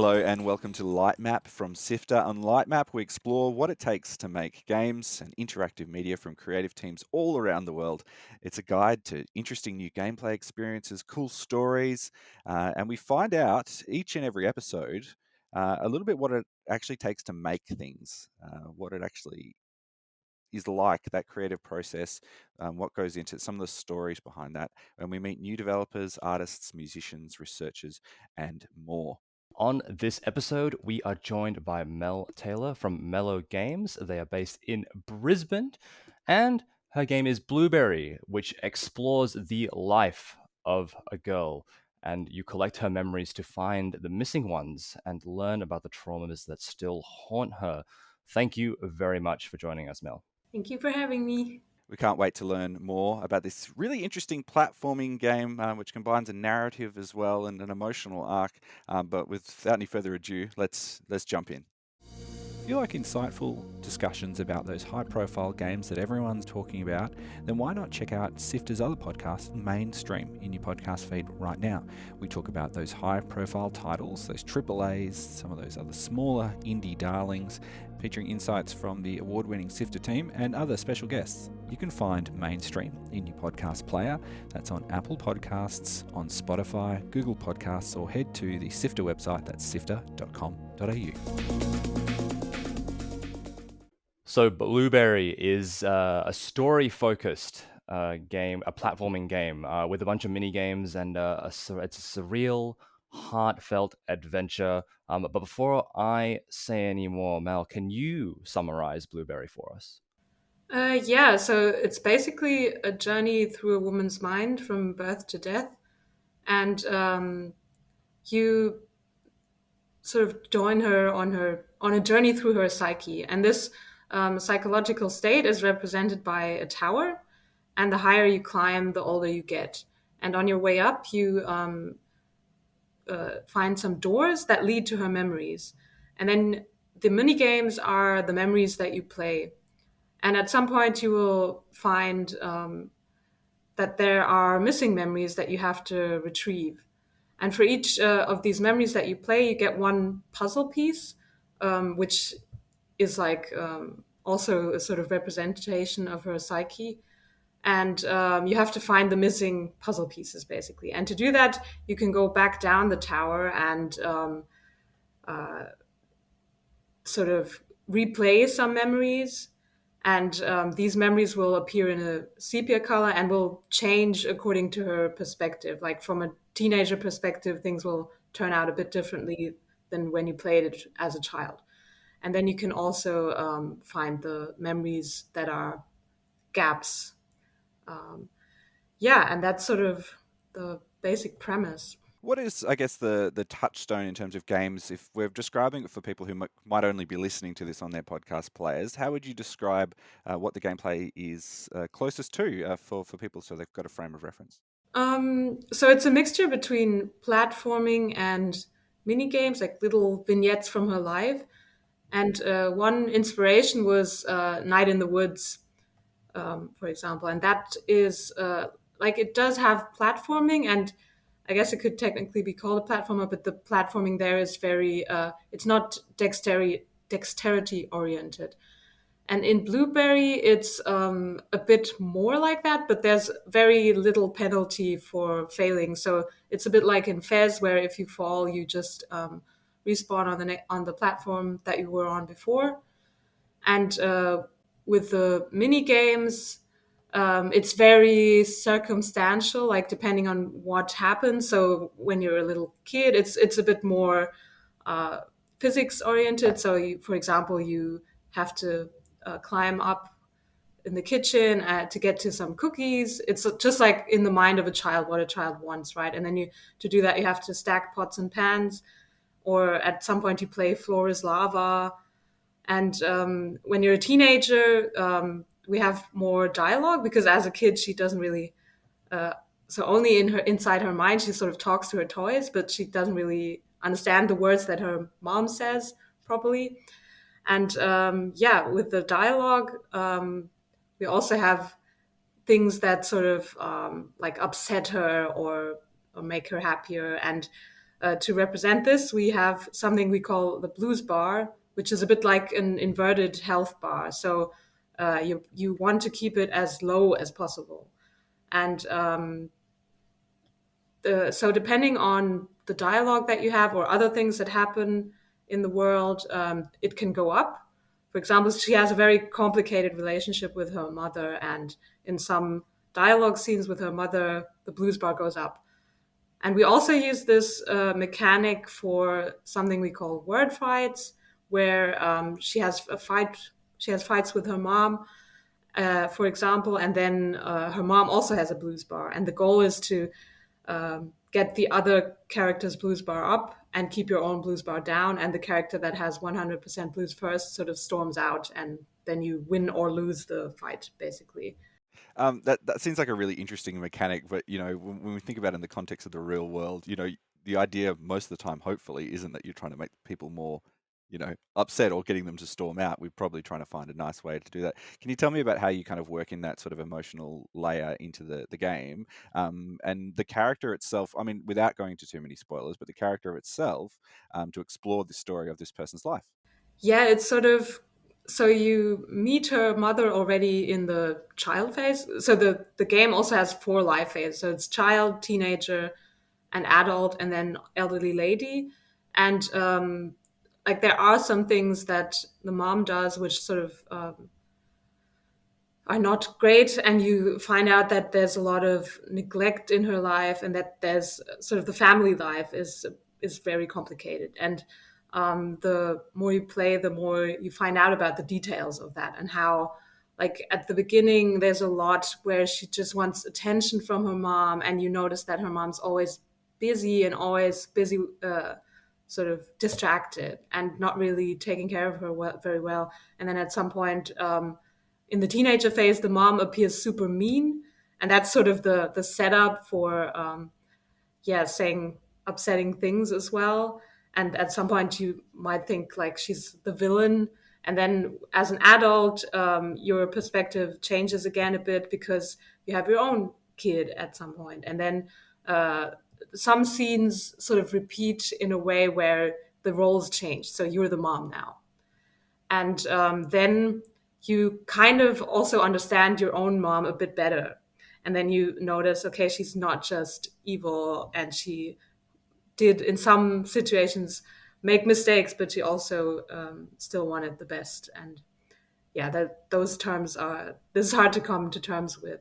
Hello and welcome to Lightmap from Sifter. On Lightmap, we explore what it takes to make games and interactive media from creative teams all around the world. It's a guide to interesting new gameplay experiences, cool stories, and we find out each and every episode a little bit what it actually takes to make things, what it actually is like, that creative process, what goes into some of the stories behind that. And we meet new developers, artists, musicians, researchers, and more. On this episode, we are joined by Mel Taylor from Mellow Games. They are based in Brisbane, and her game is Blueberry, which explores the life of a girl. And you collect her memories to find the missing ones and learn about the traumas that still haunt her. Thank you very much for joining us, Mel. Thank you for having me. We can't wait to learn more about this really interesting platforming game, which combines a narrative as well and an emotional arc. But without any further ado, let's jump in. If you like insightful discussions about those high-profile games that everyone's talking about, then why not check out Sifter's other podcast, Mainstream, in your podcast feed right now. We talk about those high-profile titles, those AAAs, some of those other smaller indie darlings, featuring insights from the award-winning Sifter team and other special guests. You can find Mainstream in your podcast player. That's on Apple Podcasts, on Spotify, Google Podcasts, or head to the Sifter website, that's sifter.com.au. So Blueberry is a story-focused game, a platforming game with a bunch of mini games, and it's a surreal, heartfelt adventure. But before I say any more, Mel, can you summarize Blueberry for us? So it's basically a journey through a woman's mind from birth to death, and you sort of join her on a journey through her psyche. And this psychological state is represented by a tower, and the higher you climb, the older you get. And on your way up, you find some doors that lead to her memories, and then the mini games are the memories that you play. And at some point, you will find that there are missing memories that you have to retrieve. And for each of these memories that you play, you get one puzzle piece, which is like also a sort of representation of her psyche. And you have to find the missing puzzle pieces, basically. And to do that, you can go back down the tower and sort of replay some memories. And these memories will appear in a sepia color and will change according to her perspective. Like from a teenager perspective, things will turn out a bit differently than when you played it as a child. And then you can also find the memories that are gaps. And that's sort of the basic premise. What is, I guess, the touchstone in terms of games? If we're describing it for people who might only be listening to this on their podcast players, how would you describe what the gameplay is closest to for people so they've got a frame of reference? So it's a mixture between platforming and mini games, like little vignettes from her life. And one inspiration was Night in the Woods, for example. And that is it does have platforming, and I guess it could technically be called a platformer, but the platforming there is very, it's not dexterity oriented. And in Blueberry, it's a bit more like that, but there's very little penalty for failing. So it's a bit like in Fez, where if you fall, you just respawn on the platform that you were on before. And with the mini games, it's very circumstantial, like depending on what happens. So when you're a little kid, it's a bit more physics oriented. So for example, you have to climb up in the kitchen to get to some cookies. It's just like in the mind of a child, what a child wants, right? And then to do that, you have to stack pots and pans, or at some point you play floor is lava. And when you're a teenager, we have more dialogue, because as a kid, she doesn't really, so only inside her mind, she sort of talks to her toys, but she doesn't really understand the words that her mom says properly. And with the dialogue, we also have things that sort of like upset her or make her happier. And to represent this, we have something we call the blues bar, which is a bit like an inverted health bar. So you want to keep it as low as possible. And so depending on the dialogue that you have or other things that happen in the world, it can go up. For example, she has a very complicated relationship with her mother, and in some dialogue scenes with her mother, the blues bar goes up. And we also use this mechanic for something we call word fights, where she has fights with her mom, for example, and then her mom also has a blues bar, and the goal is to get the other character's blues bar up and keep your own blues bar down, and the character that has 100% blues first sort of storms out, and then you win or lose the fight, basically. That seems like a really interesting mechanic, but when we think about it in the context of the real world, the idea most of the time, hopefully, isn't that you're trying to make people more, upset or getting them to storm out. We're probably trying to find a nice way to do that. Can you tell me about how you kind of work in that sort of emotional layer into the game, and the character itself? I mean, without going into too many spoilers, but the character itself, to explore the story of this person's life. Yeah, it's sort of, so you meet her mother already in the child phase. So the game also has 4 life phases. So it's child, teenager, and adult, and then elderly lady. And like there are some things that the mom does which sort of are not great, and you find out that there's a lot of neglect in her life, and that there's sort of the family life is very complicated. And the more you play, the more you find out about the details of that, and how, like at the beginning, there's a lot where she just wants attention from her mom, and you notice that her mom's always busy sort of distracted and not really taking care of her very well. And then at some point, in the teenager phase, the mom appears super mean, and that's sort of the setup for saying upsetting things as well. And at some point, you might think like she's the villain, and then as an adult, your perspective changes again a bit because you have your own kid at some point, and then some scenes sort of repeat in a way where the roles change. So you're the mom now, and then you kind of also understand your own mom a bit better. And then you notice, okay, she's not just evil, and she did in some situations make mistakes, but she also still wanted the best. And yeah, those terms this is hard to come to terms with.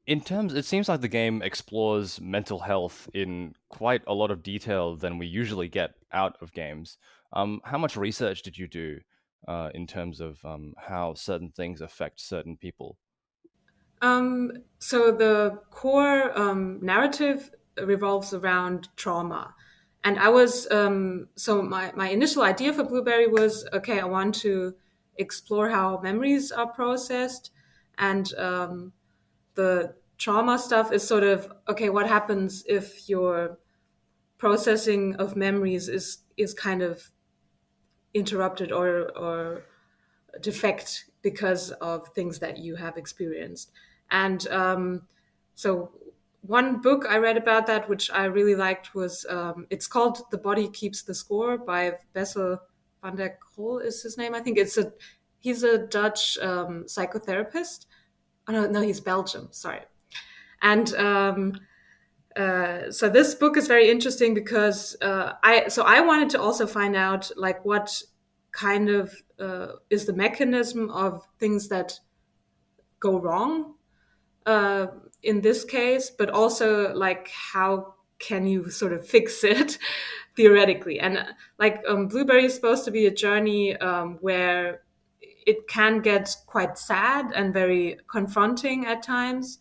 It seems like the game explores mental health in quite a lot of detail than we usually get out of games. How much research did you do in terms of how certain things affect certain people? So the core narrative revolves around trauma. And I was, so my initial idea for Blueberry was, okay, I want to explore how memories are processed. And the trauma stuff is sort of, okay, what happens if your processing of memories is kind of interrupted or defect because of things that you have experienced. And so one book I read about that, which I really liked, was it's called The Body Keeps the Score by Bessel van der Krol is his name. I think he's a Dutch psychotherapist. Oh, no, he's Belgium. Sorry. And so this book is very interesting because I wanted to also find out like what kind of is the mechanism of things that go wrong in this case, but also like how can you sort of fix it theoretically. And like Blueberry is supposed to be a journey where it can get quite sad and very confronting at times.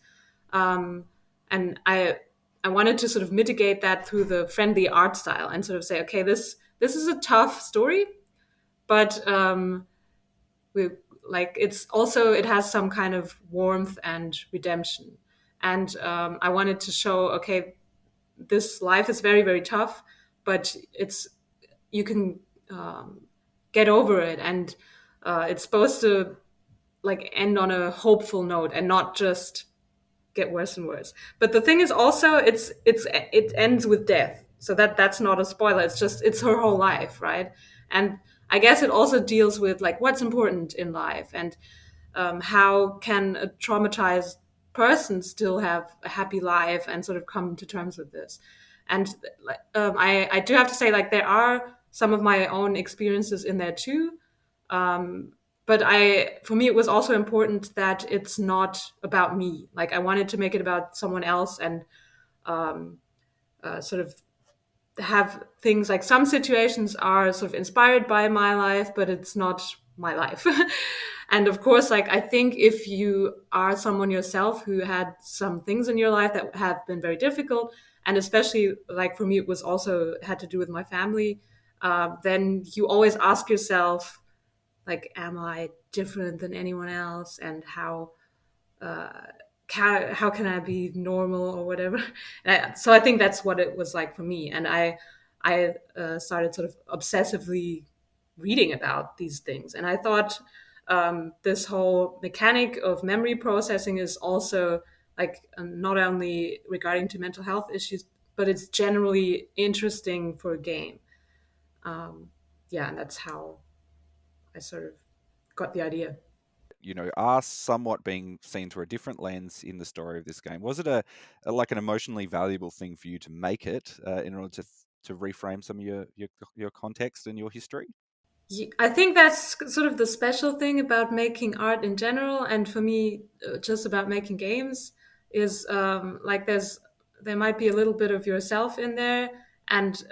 And I wanted to sort of mitigate that through the friendly art style and sort of say, okay, this is a tough story, but we like it has some kind of warmth and redemption. And I wanted to show, okay, this life is very, very tough, but you can get over it, and it's supposed to like end on a hopeful note and not just get worse and worse. But the thing is also it ends with death. So that's not a spoiler. It's her whole life, right? And I guess it also deals with like what's important in life, and how can a traumatized person still have a happy life and sort of come to terms with this. And I do have to say, like, there are some of my own experiences in there too. But for me, it was also important that it's not about me. Like, I wanted to make it about someone else, and sort of have things like some situations are sort of inspired by my life, but it's not my life. And of course, like, I think if you are someone yourself who had some things in your life that have been very difficult, and especially like for me, it was also had to do with my family, then you always ask yourself, like, am I different than anyone else? And uh, how can I be normal or whatever? So I think that's what it was like for me. And I started sort of obsessively reading about these things. And I thought this whole mechanic of memory processing is also like not only regarding to mental health issues, but it's generally interesting for a game. Yeah, and that's how I sort of got the idea. Are somewhat being seen through a different lens in the story of this game. Was it like an emotionally valuable thing for you to make it in order to reframe some of your context and your history? I think that's sort of the special thing about making art in general, and for me, just about making games is like there might be a little bit of yourself in there, and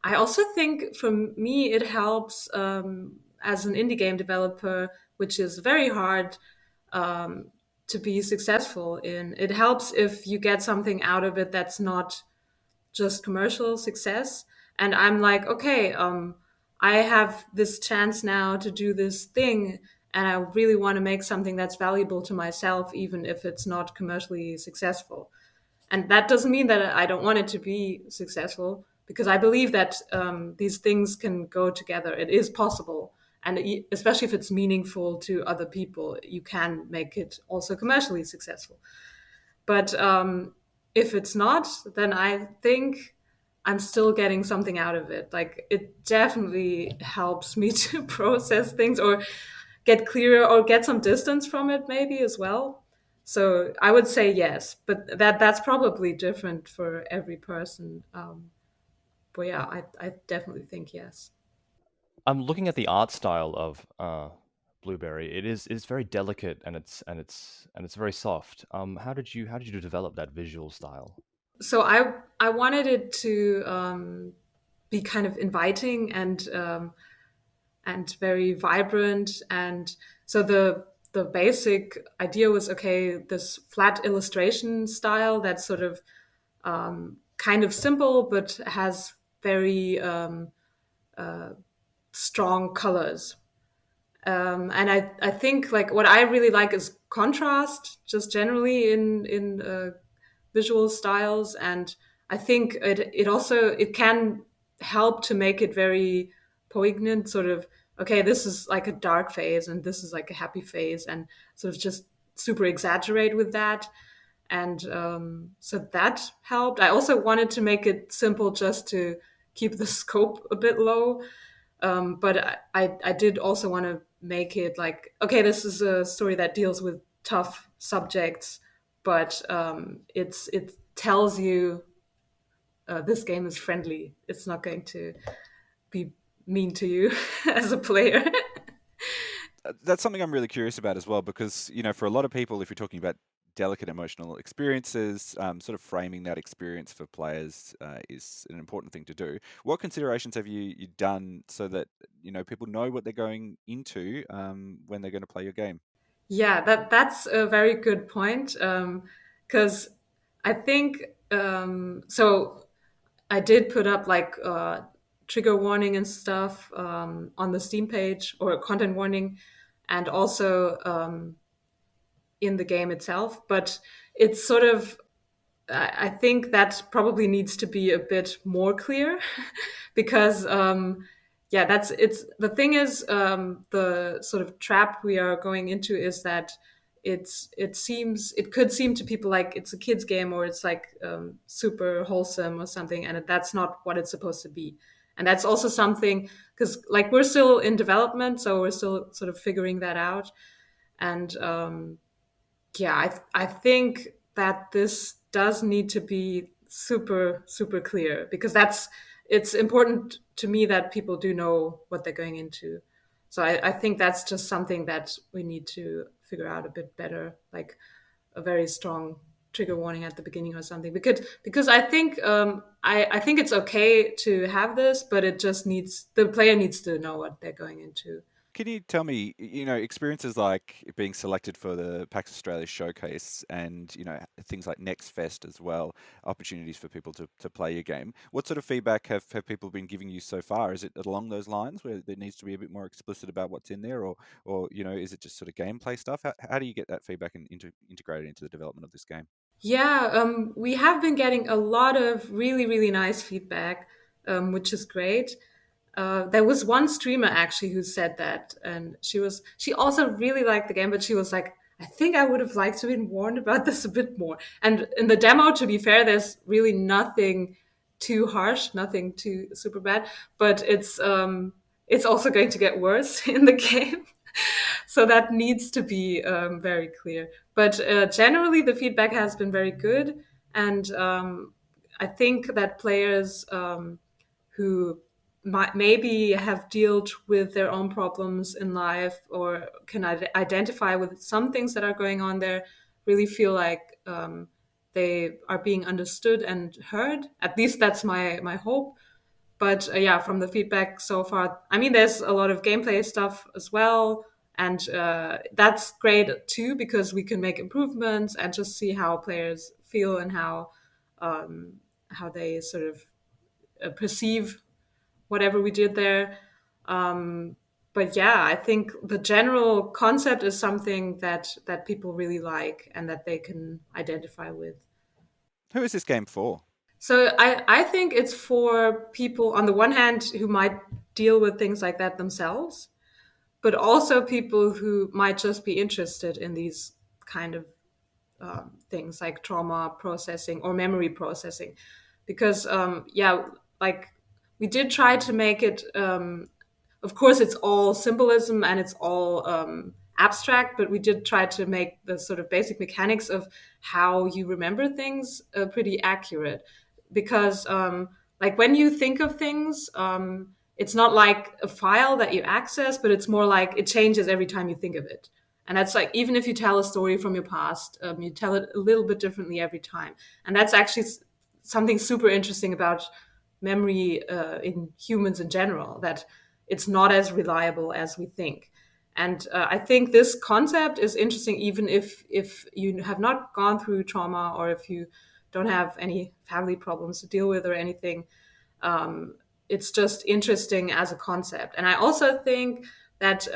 I also think for me it helps as an indie game developer, which is very hard to be successful in. It helps if you get something out of it that's not just commercial success. And I'm like, okay, I have this chance now to do this thing, and I really want to make something that's valuable to myself, even if it's not commercially successful. And that doesn't mean that I don't want it to be successful, because I believe that these things can go together. It is possible. And especially if it's meaningful to other people, you can make it also commercially successful. But if it's not, then I think I'm still getting something out of it. Like, it definitely helps me to process things, or get clearer, or get some distance from it maybe as well. So I would say yes, but that's probably different for every person. But yeah, I definitely think yes. I'm looking at the art style of Blueberry. It's very delicate, and it's very soft. How did you develop that visual style? So I wanted it to be kind of inviting and very vibrant. And so the basic idea was, okay, this flat illustration style that's sort of kind of simple, but has very strong colors. And I think like what I really like is contrast, just generally in visual styles. And I think it also it can help to make it very poignant, sort of, okay, this is like a dark phase and this is like a happy phase, and sort of just super exaggerate with that. And so that helped. I also wanted to make it simple, just to keep the scope a bit low. But I did also want to make it like, okay, this is a story that deals with tough subjects, but it tells you this game is friendly. It's not going to be mean to you as a player. That's something I'm really curious about as well, because for a lot of people, if you're talking about delicate emotional experiences, sort of framing that experience for players is an important thing to do. What considerations have you done so that people know what they're going into when they're going to play your game? Yeah, that's a very good point. Because I think so. I did put up like trigger warning and stuff on the Steam page, or content warning, and also in the game itself. But it's sort of, I think that probably needs to be a bit more clear because yeah, the thing is, the sort of trap we are going into is that it could seem to people like it's a kids game, or it's like super wholesome or something, and that's not what it's supposed to be. And that's also something, because like we're still in development, so we're still sort of figuring that out. And yeah, I think that this does need to be super super clear, because it's important to me that people do know what they're going into. So I think that's just something that we need to figure out a bit better, like a very strong trigger warning at the beginning or something. Because I think I think it's okay to have this, but it just needs, the player needs to know what they're going into. Can you tell me, experiences like being selected for the PAX Australia showcase and, things like Next Fest as well, opportunities for people to play your game. What sort of feedback have people been giving you so far? Is it along those lines where there needs to be a bit more explicit about what's in there, or is it just sort of gameplay stuff? How do you get that feedback and integrate it into the development of this game? Yeah, we have been getting a lot of really, really nice feedback, which is great. There was one streamer actually who said that, and she also really liked the game, but she was like, I think I would have liked to have been warned about this a bit more. And in the demo, to be fair, there's really nothing too harsh, nothing too super bad, but it's also going to get worse in the game. So that needs to be very clear. But generally, the feedback has been very good, and I think that players who might maybe have dealt with their own problems in life, or can identify with some things that are going on there, really feel like they are being understood and heard. At least that's my hope. But yeah, from the feedback so far, I mean, there's a lot of gameplay stuff as well, and that's great too, because we can make improvements and just see how players feel and how they sort of perceive whatever we did there. But yeah, I think the general concept is something that people really like and that they can identify with. Who is this game for? So I think it's for people, on the one hand, who might deal with things like that themselves, but also people who might just be interested in these kind of things like trauma processing or memory processing. Because, yeah, like we did try to make it, of course, it's all symbolism and it's all abstract, but we did try to make the sort of basic mechanics of how you remember things pretty accurate. Because, like, when you think of things, it's not like a file that you access, but it's more like it changes every time you think of it. And that's like, even if you tell a story from your past, you tell it a little bit differently every time. And that's actually something super interesting about memory in humans in general, that it's not as reliable as we think. And I think this concept is interesting, even if you have not gone through trauma, or if you don't have any family problems to deal with or anything. It's just interesting as a concept. And I also think that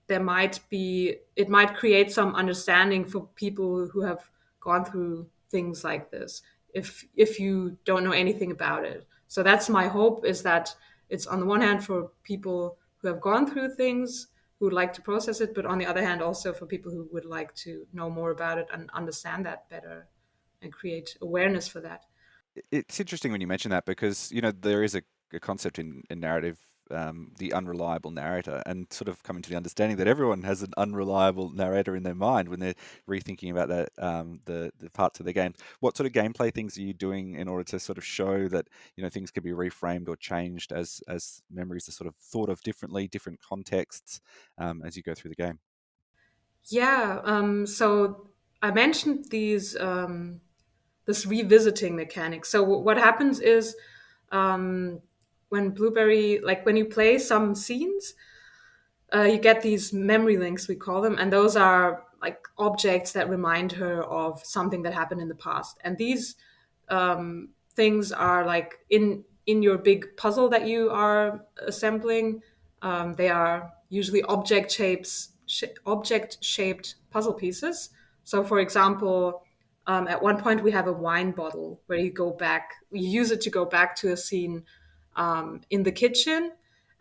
it might create some understanding for people who have gone through things like this, if you don't know anything about it. So that's my hope, is that it's on the one hand for people who have gone through things, who would like to process it, but on the other hand also for people who would like to know more about it and understand that better and create awareness for that. It's interesting when you mention that, because there is a concept in narrative, the unreliable narrator, and sort of coming to the understanding that everyone has an unreliable narrator in their mind when they're rethinking about that, the parts of the game. What sort of gameplay things are you doing in order to sort of show that things can be reframed or changed as memories are sort of thought of differently, different contexts, as you go through the game? Yeah. So I mentioned this revisiting mechanic. So what happens is, when Blueberry, like when you play some scenes, you get these memory links, we call them, and those are like objects that remind her of something that happened in the past. And these things are like in your big puzzle that you are assembling. They are usually object shaped puzzle pieces. So, for example, at one point we have a wine bottle where you use it to go back to a scene in the kitchen,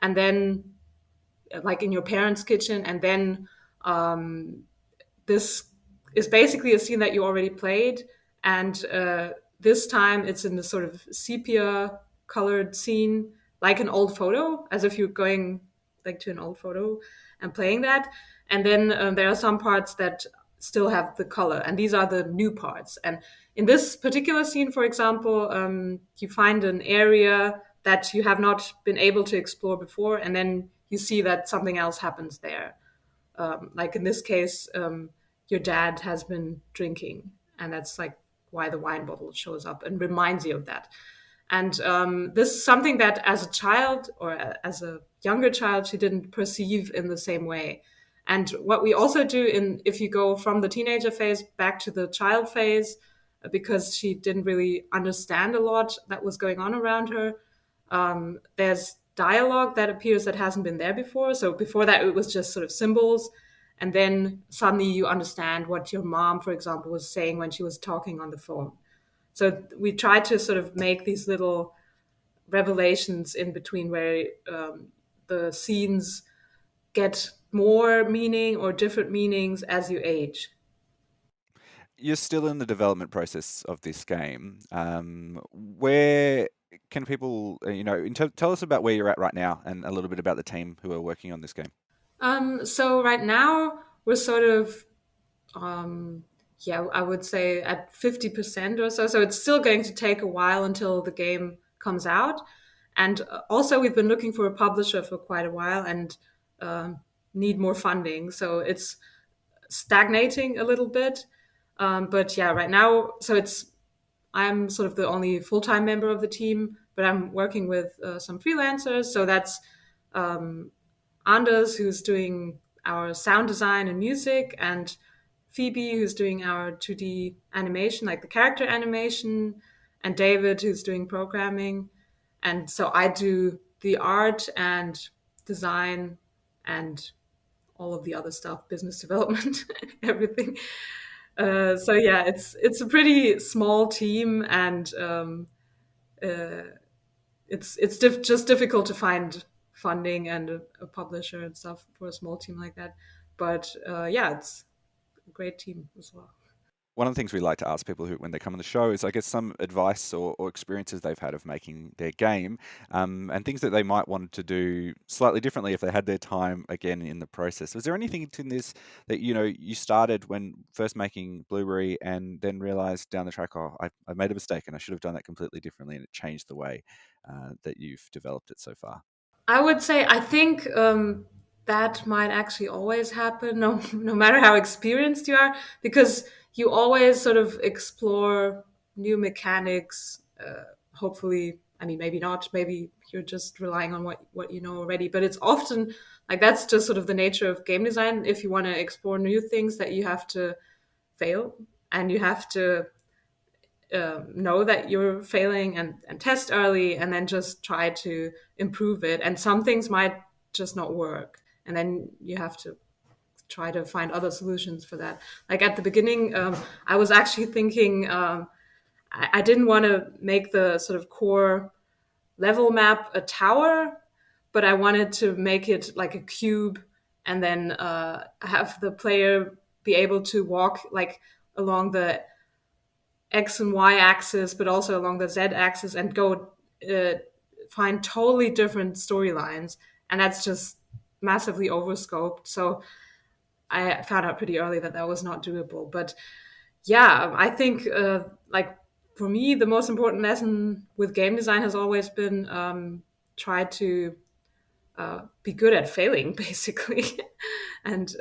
and then like in your parents' kitchen, and then this is basically a scene that you already played, and this time it's in the sort of sepia colored scene, like an old photo, as if you're going like to an old photo and playing that. And then there are some parts that still have the color, and these are the new parts. And in this particular scene, for example, you find an area that you have not been able to explore before, and then you see that something else happens there. Like in this case, your dad has been drinking, and that's like why the wine bottle shows up and reminds you of that. And this is something that as a child or as a younger child, she didn't perceive in the same way. And what we also do if you go from the teenager phase back to the child phase, because she didn't really understand a lot that was going on around her, there's dialogue that appears that hasn't been there before. So before that, it was just sort of symbols. And then suddenly you understand what your mom, for example, was saying when she was talking on the phone. So we try to sort of make these little revelations in between where the scenes get more meaning or different meanings as you age. You're still in the development process of this game. Where can people, tell us about where you're at right now and a little bit about the team who are working on this game. So right now we're sort of, I would say at 50% or so. So it's still going to take a while until the game comes out. And also we've been looking for a publisher for quite a while and need more funding. So it's stagnating a little bit. But yeah, right now, I'm sort of the only full-time member of the team, but I'm working with some freelancers. So that's Anders, who's doing our sound design and music, and Phoebe, who's doing our 2D animation, like the character animation, and David, who's doing programming. And so I do the art and design and all of the other stuff, business development, everything. So yeah, it's a pretty small team, and it's just difficult to find funding and a publisher and stuff for a small team like that. But yeah, it's a great team as well. One of the things we like to ask people when they come on the show is, I guess, some advice or experiences they've had of making their game, and things that they might want to do slightly differently if they had their time again in the process. Was there anything in this that you started when first making Blueberry and then realized down the track, oh, I made a mistake and I should have done that completely differently, and it changed the way that you've developed it so far? I would say I think that might actually always happen, no matter how experienced you are, because you always sort of explore new mechanics. Hopefully, I mean, maybe not. Maybe you're just relying on what you know already. But it's often like that's just sort of the nature of game design. If you want to explore new things, that you have to fail and you have to know that you're failing and test early, and then just try to improve it. And some things might just not work, and then you have to try to find other solutions for that. Like at the beginning, I was actually thinking I didn't want to make the sort of core level map a tower, but I wanted to make it like a cube, and then have the player be able to walk like along the X and Y axis, but also along the Z axis, and go find totally different storylines. And that's just massively overscoped. So I found out pretty early that was not doable. But yeah, I think like for me, the most important lesson with game design has always been try to be good at failing, basically, and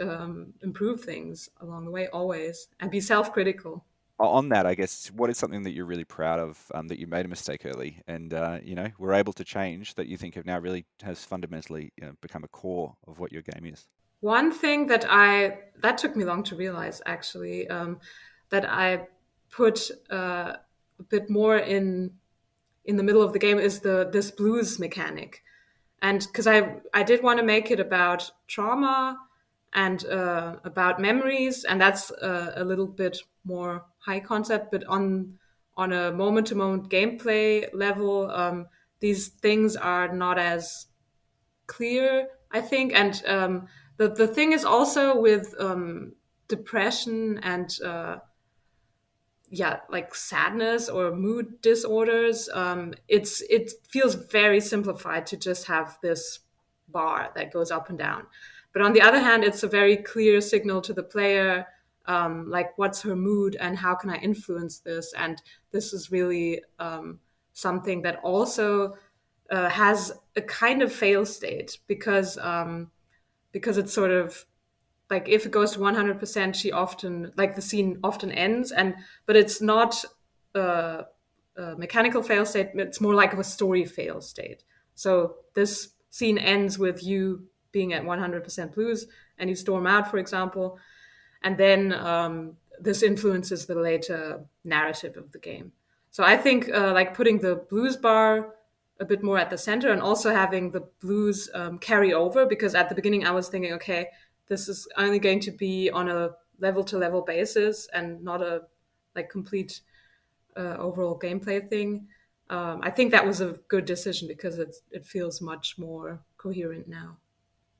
improve things along the way always, and be self-critical. On that, I guess, what is something that you're really proud of, that you made a mistake early and were able to change, that you think have now really has fundamentally become a core of what your game is? One thing that took me long to realize, actually, that I put a bit more in the middle of the game is this blues mechanic. And because I did want to make it about trauma and about memories, and that's a little bit more high concept, but on a moment-to-moment gameplay level, these things are not as clear, I think. And the thing is also with depression and like sadness or mood disorders, it feels very simplified to just have this bar that goes up and down. But on the other hand, it's a very clear signal to the player, like what's her mood and how can I influence this? And this is really something that also has a kind of fail state because it's sort of like if it goes to 100%, she often like the scene often ends, but it's not a mechanical fail state. It's more like a story fail state. So this scene ends with you being at 100% blues, and you storm out, for example, and then this influences the later narrative of the game. So I think like putting the blues bar a bit more at the center and also having the blues carry over, because at the beginning I was thinking, okay, this is only going to be on a level-to-level basis and not a like complete overall gameplay thing. I think that was a good decision because it feels much more coherent now.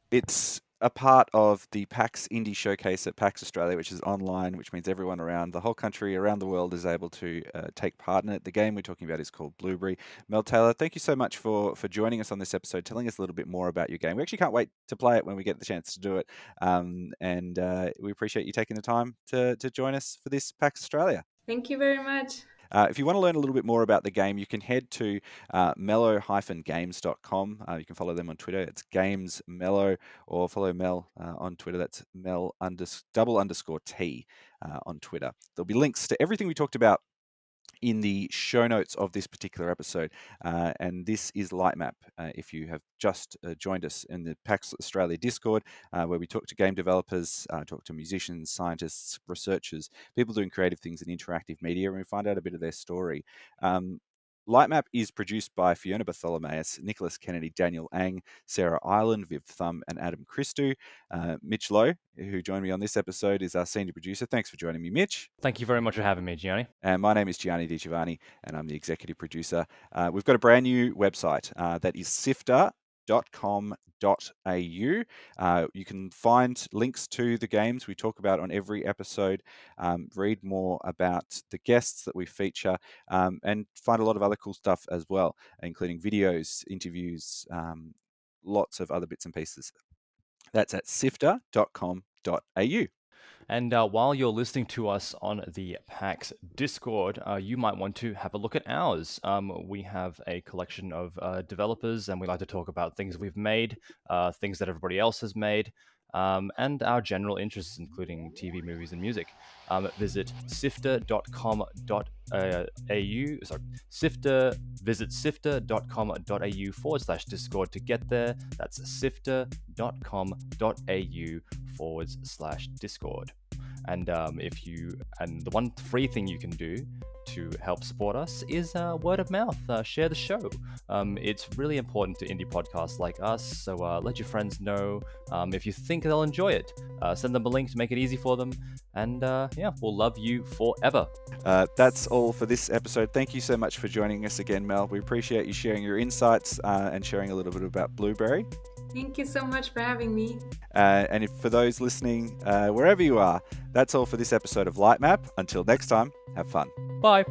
It's a part of the PAX Indie Showcase at PAX Australia, which is online, which means everyone around the whole country, around the world, is able to take part in it. The game we're talking about is called Blueberry. Mel Taylor, thank you so much for joining us on this episode, telling us a little bit more about your game. We actually can't wait to play it when we get the chance to do it, and we appreciate you taking the time to join us for this PAX Australia. Thank you very much. If you want to learn a little bit more about the game, you can head to mellow-games.com. You can follow them on Twitter. It's Games Mellow, or follow Mel on Twitter. That's Mel_T on Twitter. There'll be links to everything we talked about in the show notes of this particular episode. And this is Lightmap. If you have just joined us in the PAX Australia Discord, where we talk to game developers, talk to musicians, scientists, researchers, people doing creative things in interactive media, and we find out a bit of their story. Lightmap is produced by Fiona Bartholomaeus, Nicholas Kennedy, Daniel Ang, Sarah Ireland, Viv Thum, and Adam Christou. Mitch Lowe, who joined me on this episode, is our senior producer. Thanks for joining me, Mitch. Thank you very much for having me, Gianni. And my name is Gianni di Giovanni, and I'm the executive producer. We've got a brand new website that is sifter.com.au. You can find links to the games we talk about on every episode, read more about the guests that we feature, and find a lot of other cool stuff as well, including videos, interviews, lots of other bits and pieces. That's at sifter.com.au. And while you're listening to us on the PAX Discord, you might want to have a look at ours. We have a collection of developers, and we like to talk about things we've made, things that everybody else has made, and our general interests, including TV, movies, and music. Visit visit sifter.com.au/Discord to get there. That's sifter.com.au/Discord. And the one free thing you can do to help support us is word of mouth. Share the show. It's really important to indie podcasts like us, so let your friends know. If you think they'll enjoy it, send them a link to make it easy for them. And we'll love you forever. That's all for this episode. Thank you so much for joining us again, Mel. We appreciate you sharing your insights and sharing a little bit about Blueberry. Thank you so much for having me. And for those listening, wherever you are, that's all for this episode of Lightmap. Until next time, have fun. Bye.